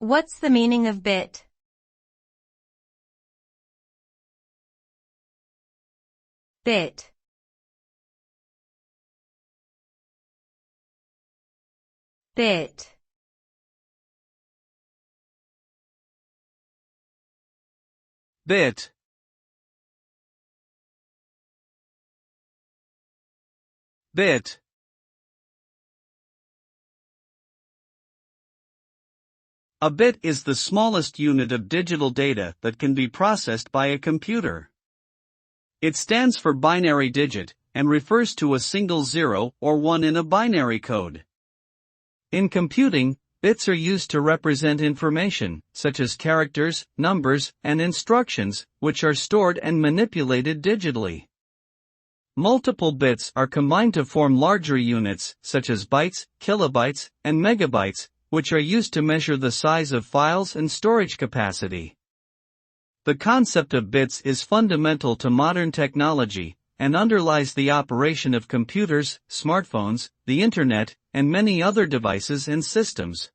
What's the meaning of bit? Bit. Bit. Bit. Bit. A bit is the smallest unit of digital data that can be processed by a computer. It stands for binary digit, and refers to a single 0 or 1 in a binary code. In computing, bits are used to represent information, such as characters, numbers, and instructions, which are stored and manipulated digitally. Multiple bits are combined to form larger units, such as bytes, kilobytes, and megabytes, which are used to measure the size of files and storage capacity. The concept of bits is fundamental to modern technology, and underlies the operation of computers, smartphones, the internet, and many other devices and systems.